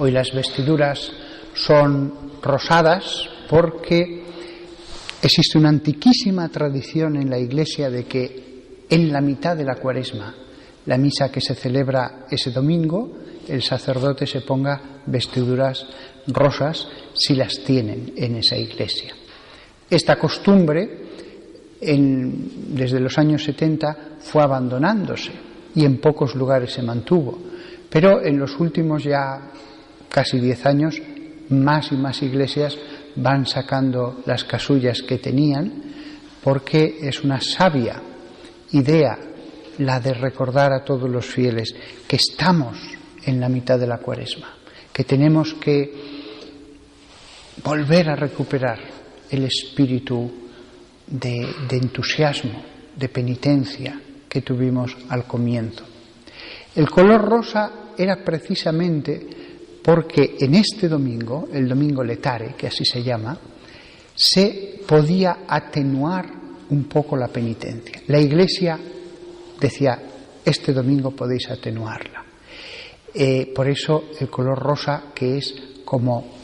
Hoy las vestiduras son rosadas porque existe una antiquísima tradición en la Iglesia de que en la mitad de la Cuaresma, la misa que se celebra ese domingo, el sacerdote se ponga vestiduras rosas si las tienen en esa iglesia. Esta costumbre desde los años 70 fue abandonándose y en pocos lugares se mantuvo, pero en los últimos ya casi 10 años más y más iglesias van sacando las casullas que tenían, porque es una sabia idea la de recordar a todos los fieles que estamos en la mitad de la Cuaresma, que tenemos que volver a recuperar el espíritu de entusiasmo, de penitencia que tuvimos al comienzo. El color rosa era precisamente porque en este domingo, el domingo letare, que así se llama, se podía atenuar un poco la penitencia. La Iglesia decía, este domingo podéis atenuarla. Por eso el color rosa, que es como,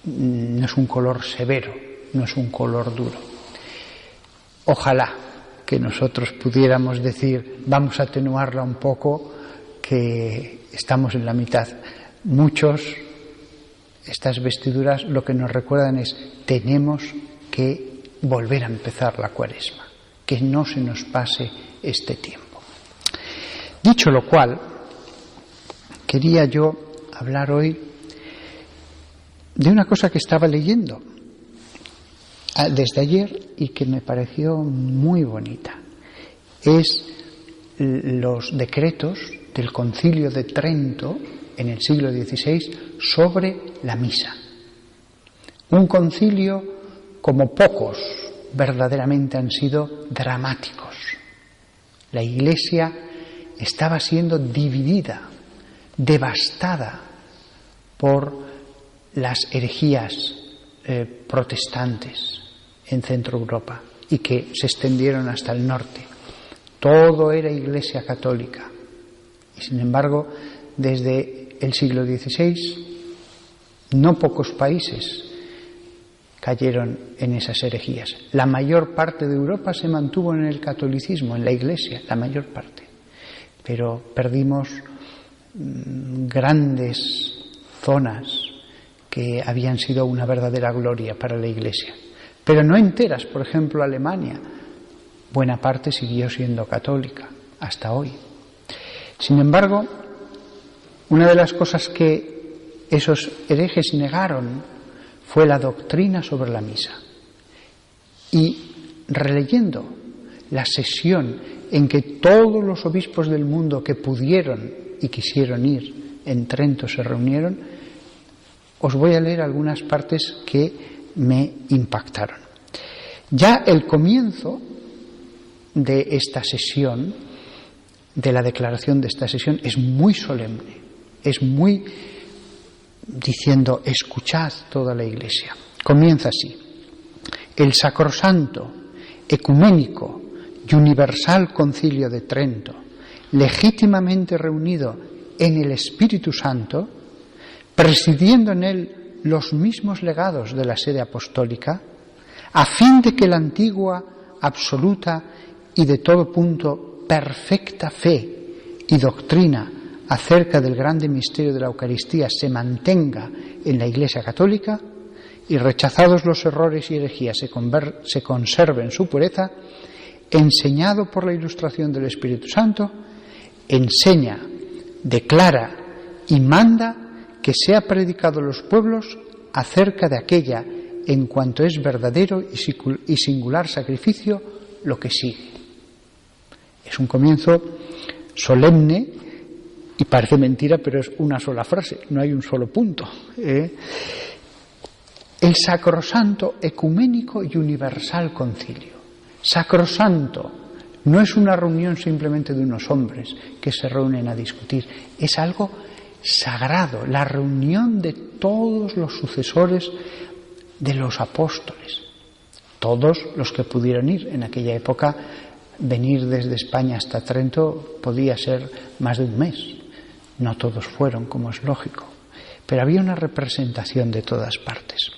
no es un color severo, no es un color duro. Ojalá que nosotros pudiéramos decir, vamos a atenuarla un poco, que estamos en la mitad. Muchos, estas vestiduras lo que nos recuerdan es, tenemos que volver a empezar la Cuaresma, que no se nos pase este tiempo. Dicho lo cual, quería yo hablar hoy de una cosa que estaba leyendo desde ayer y que me pareció muy bonita. Es los decretos del Concilio de Trento en el siglo XVI sobre la misa. Un concilio como pocos verdaderamente han sido dramáticos. La Iglesia estaba siendo dividida, devastada por las herejías protestantes en Centro Europa y que se extendieron hasta el norte. Todo era Iglesia católica. Y sin embargo, desde el siglo XVI, no pocos países cayeron en esas herejías. La mayor parte de Europa se mantuvo en el catolicismo, en la Iglesia, la mayor parte. Pero perdimos grandes zonas que habían sido una verdadera gloria para la Iglesia. Pero no enteras. Por ejemplo, Alemania, buena parte siguió siendo católica hasta hoy. Sin embargo, una de las cosas que esos herejes negaron fue la doctrina sobre la misa. Y releyendo la sesión en que todos los obispos del mundo que pudieron y quisieron ir en Trento se reunieron, os voy a leer algunas partes que me impactaron. Ya el comienzo de esta sesión, de la declaración de esta sesión, es muy solemne, es muy diciendo, escuchad toda la Iglesia. Comienza así: el sacrosanto, ecuménico y universal Concilio de Trento, legítimamente reunido en el Espíritu Santo, presidiendo en él los mismos legados de la sede apostólica, a fin de que la antigua, absoluta y de todo punto perfecta fe y doctrina acerca del grande misterio de la Eucaristía se mantenga en la Iglesia católica, y rechazados los errores y herejías se conserve en su pureza, enseñado por la ilustración del Espíritu Santo, enseña, declara y manda que sea predicado a los pueblos acerca de aquella en cuanto es verdadero y singular sacrificio lo que sigue. Es un comienzo solemne y parece mentira, pero es una sola frase, no hay un solo punto. El sacrosanto, ecuménico y universal concilio. Sacrosanto no es una reunión simplemente de unos hombres que se reúnen a discutir, es algo sagrado, la reunión de todos los sucesores de los apóstoles, todos los que pudieron ir. En aquella época, venir desde España hasta Trento podía ser más de un mes, no todos fueron, como es lógico, pero había una representación de todas partes.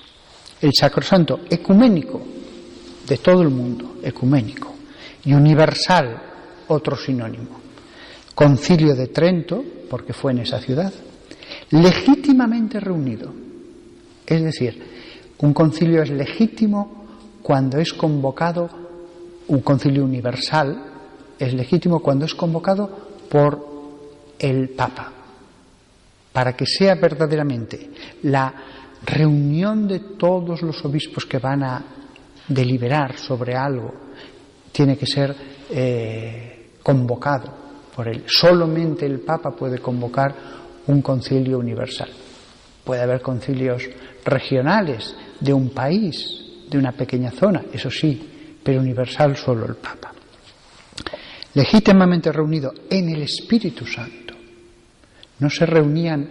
El sacrosanto ecuménico, de todo el mundo, ecuménico, y universal, otro sinónimo. Concilio de Trento, porque fue en esa ciudad, legítimamente reunido. Es decir, un concilio es legítimo cuando es convocado, un concilio universal es legítimo cuando es convocado por el Papa, para que sea verdaderamente la reunión de todos los obispos que van a deliberar sobre algo, tiene que ser convocado por él. Solamente el Papa puede convocar un concilio universal. Puede haber concilios regionales de un país, de una pequeña zona, eso sí, pero universal solo el Papa. Legítimamente reunido en el Espíritu Santo. No se reunían,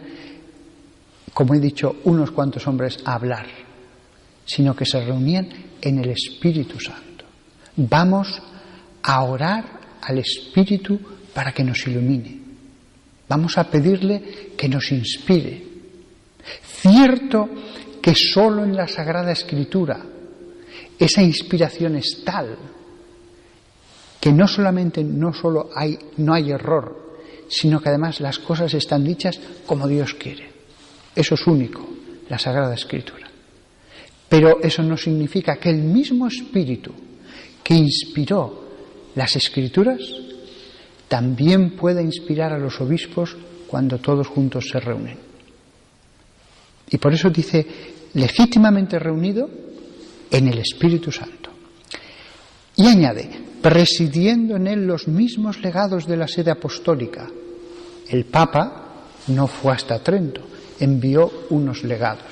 como he dicho, unos cuantos hombres a hablar, sino que se reunían en el Espíritu Santo. Vamos a orar al Espíritu para que nos ilumine. Vamos a pedirle que nos inspire. Cierto que solo en la Sagrada Escritura esa inspiración es tal que no hay error, sino que además las cosas están dichas como Dios quiere. Eso es único, la Sagrada Escritura. Pero eso no significa que el mismo Espíritu que inspiró las Escrituras también pueda inspirar a los obispos cuando todos juntos se reúnen. Y por eso dice, legítimamente reunido en el Espíritu Santo. Y añade, presidiendo en él los mismos legados de la sede apostólica. El Papa no fue hasta Trento, envió unos legados.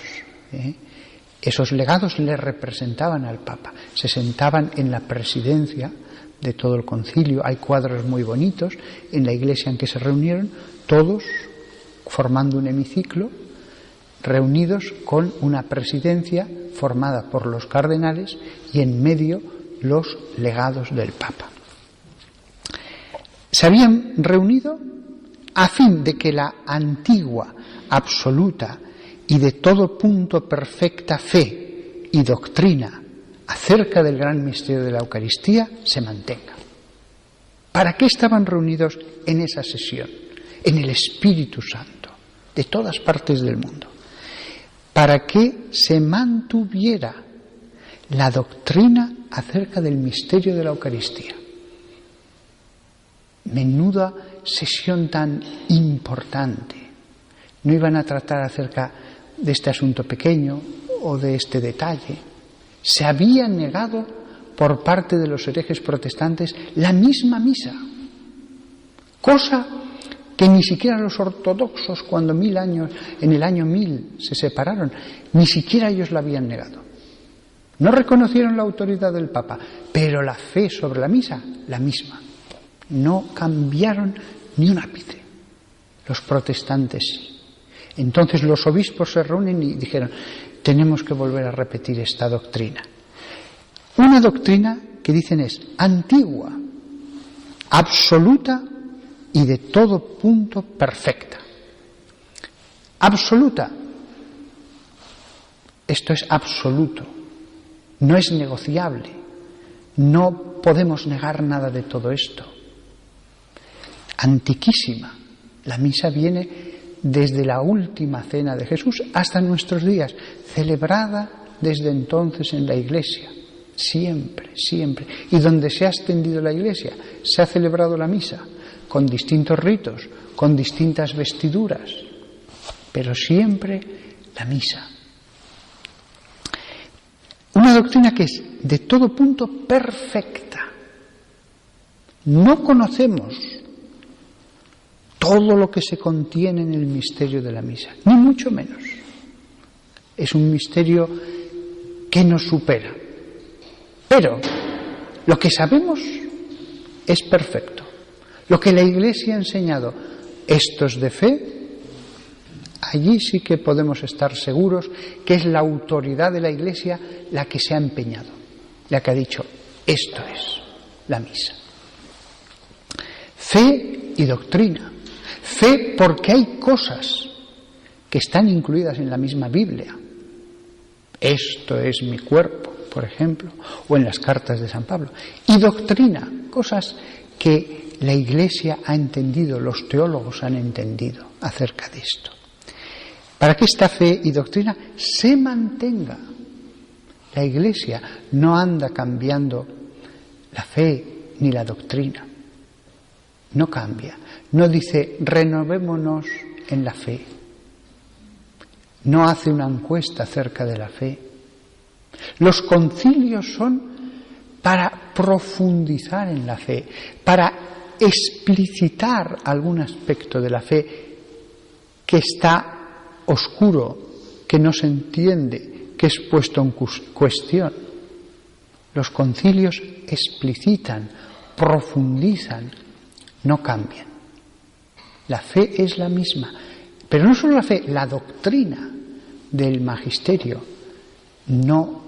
Esos legados le representaban al Papa, se sentaban en la presidencia de todo el concilio. Hay cuadros muy bonitos en la iglesia en que se reunieron, todos formando un hemiciclo, reunidos con una presidencia formada por los cardenales y en medio los legados del Papa. Se habían reunido a fin de que la antigua, absoluta y de todo punto perfecta fe y doctrina acerca del gran misterio de la Eucaristía se mantenga. ¿Para qué estaban reunidos en esa sesión? En el Espíritu Santo, de todas partes del mundo. Para que se mantuviera la doctrina acerca del misterio de la Eucaristía. Menuda sesión tan importante. No iban a tratar acerca de este asunto pequeño o de este detalle. Se había negado por parte de los herejes protestantes la misma misa, cosa que ni siquiera los ortodoxos, cuando en el año 1000 se separaron, ni siquiera ellos la habían negado. No reconocieron la autoridad del Papa, pero la fe sobre la misa, la misma. No cambiaron ni un ápice. Los protestantes sí. Entonces los obispos se reúnen y dijeron, tenemos que volver a repetir esta doctrina. Una doctrina que dicen es antigua, absoluta y de todo punto perfecta. Absoluta. Esto es absoluto. No es negociable. No podemos negar nada de todo esto. Antiquísima. La misa viene desde la última cena de Jesús hasta nuestros días, celebrada desde entonces en la Iglesia. Siempre, siempre. Y donde se ha extendido la Iglesia, se ha celebrado la misa, con distintos ritos, con distintas vestiduras, pero siempre la misa. Una doctrina que es de todo punto perfecta. No conocemos todo lo que se contiene en el misterio de la misa, ni mucho menos. Es un misterio que nos supera. Pero lo que sabemos es perfecto. Lo que la Iglesia ha enseñado, esto es de fe, allí sí que podemos estar seguros que es la autoridad de la Iglesia la que se ha empeñado, la que ha dicho, esto es la misa. Fe y doctrina. Fe porque hay cosas que están incluidas en la misma Biblia. Esto es mi cuerpo, por ejemplo, o en las cartas de San Pablo. Y doctrina, cosas que la Iglesia ha entendido, los teólogos han entendido acerca de esto. Para que esta fe y doctrina se mantenga, la Iglesia no anda cambiando la fe ni la doctrina. No cambia. No dice renovémonos en la fe. No hace una encuesta acerca de la fe. Los concilios son para profundizar en la fe, para explicitar algún aspecto de la fe que está oscuro, que no se entiende, que es puesto en cuestión. Los concilios explicitan, profundizan, no cambian. La fe es la misma, pero no solo la fe, la doctrina del magisterio no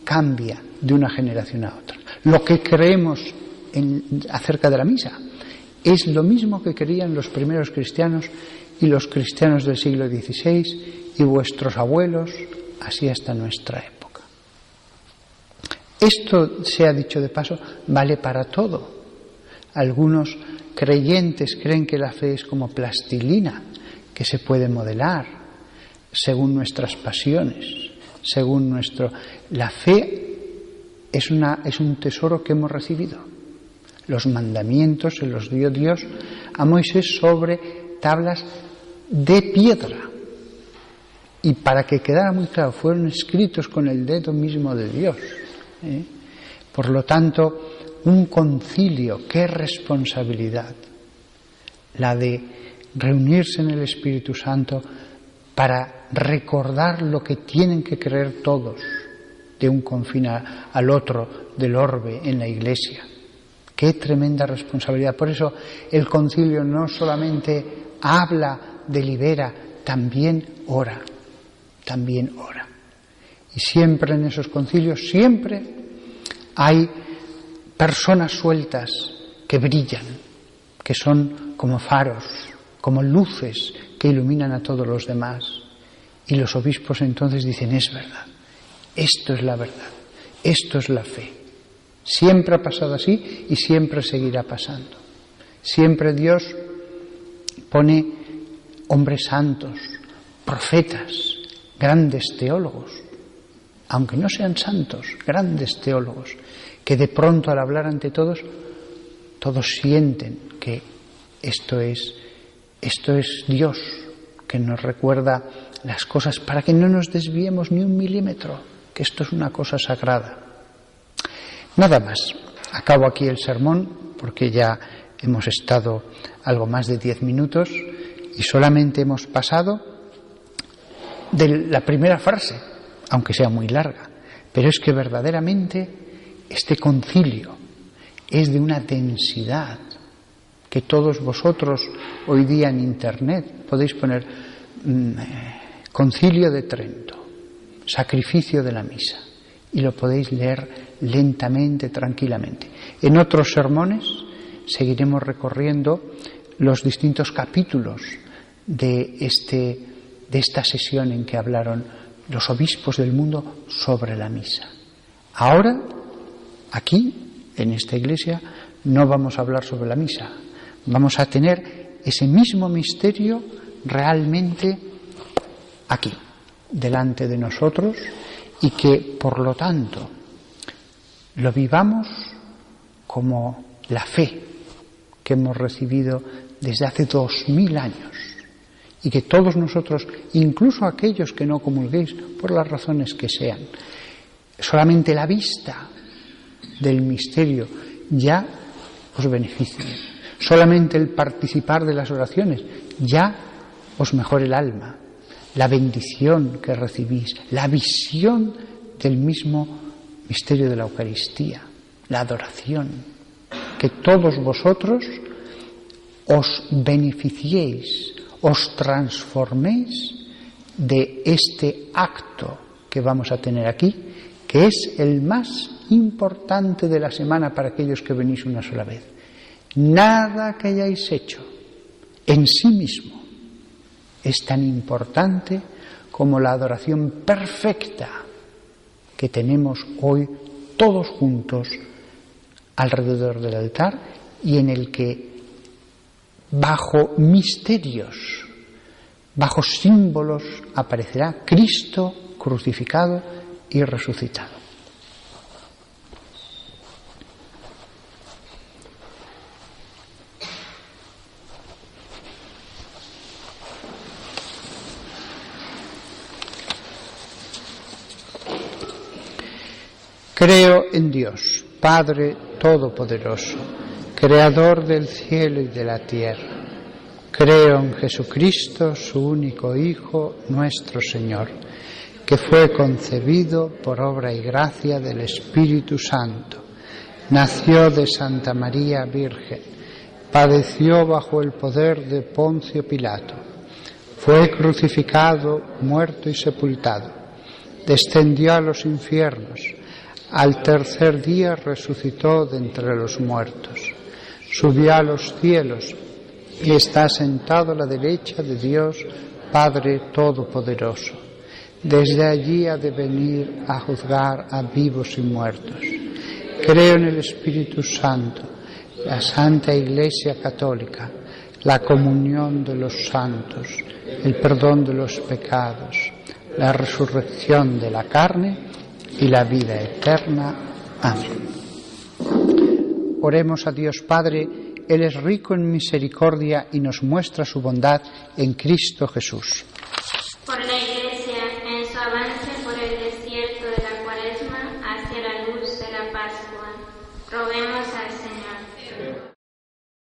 cambia de una generación a otra. Lo que creemos acerca de la misa es lo mismo que creían los primeros cristianos y los cristianos del siglo XVI y vuestros abuelos, así hasta nuestra época. Esto, sea dicho de paso, vale para todo. Algunos creyentes creen que la fe es como plastilina, que se puede modelar según nuestras pasiones, según nuestro... La fe es un tesoro que hemos recibido. Los mandamientos se los dio Dios a Moisés sobre tablas de piedra. Y para que quedara muy claro, fueron escritos con el dedo mismo de Dios. Por lo tanto, un concilio, qué responsabilidad, la de reunirse en el Espíritu Santo para recordar lo que tienen que creer todos, de un confín al otro del orbe en la Iglesia. Qué tremenda responsabilidad. Por eso el concilio no solamente habla, delibera, también ora. También ora. Y siempre en esos concilios, siempre hay personas sueltas que brillan, que son como faros, como luces que iluminan a todos los demás. Y los obispos entonces dicen, es verdad, esto es la verdad, esto es la fe. Siempre ha pasado así y siempre seguirá pasando. Siempre Dios pone hombres santos, profetas, grandes teólogos, aunque no sean santos, grandes teólogos, que de pronto al hablar ante todos, todos sienten que esto es Dios, que nos recuerda las cosas para que no nos desviemos ni un milímetro, que esto es una cosa sagrada. Nada más, acabo aquí el sermón porque ya hemos estado algo más de 10 minutos y solamente hemos pasado de la primera frase, aunque sea muy larga, pero es que verdaderamente este concilio es de una densidad que todos vosotros hoy día en Internet podéis poner Concilio de Trento, sacrificio de la misa, y lo podéis leer lentamente, tranquilamente. En otros sermones seguiremos recorriendo los distintos capítulos de esta sesión en que hablaron los obispos del mundo sobre la misa. Ahora, aquí, en esta iglesia, no vamos a hablar sobre la misa. Vamos a tener ese mismo misterio realmente aquí, delante de nosotros, y que, por lo tanto, lo vivamos como la fe que hemos recibido desde hace 2000 años, y que todos nosotros, incluso aquellos que no comulguéis, por las razones que sean, solamente la vista del misterio ya os beneficie. Solamente el participar de las oraciones ya os mejore el alma. La bendición que recibís, la visión del mismo misterio de la Eucaristía, la adoración, que todos vosotros os beneficiéis, os transforméis de este acto que vamos a tener aquí, que es el más importante de la semana para aquellos que venís una sola vez. Nada que hayáis hecho en sí mismo es tan importante como la adoración perfecta que tenemos hoy todos juntos alrededor del altar y en el que bajo misterios, bajo símbolos aparecerá Cristo crucificado y resucitado. Creo en Dios, Padre Todopoderoso, Creador del cielo y de la tierra. Creo en Jesucristo, su único Hijo, nuestro Señor, que fue concebido por obra y gracia del Espíritu Santo. Nació de Santa María Virgen, padeció bajo el poder de Poncio Pilato, fue crucificado, muerto y sepultado, descendió a los infiernos. Al tercer día resucitó de entre los muertos, subió a los cielos y está sentado a la derecha de Dios, Padre Todopoderoso. Desde allí ha de venir a juzgar a vivos y muertos. Creo en el Espíritu Santo, la Santa Iglesia Católica, la comunión de los santos, el perdón de los pecados, la resurrección de la carne y la vida eterna. Amén. Oremos a Dios Padre. Él es rico en misericordia y nos muestra su bondad en Cristo Jesús.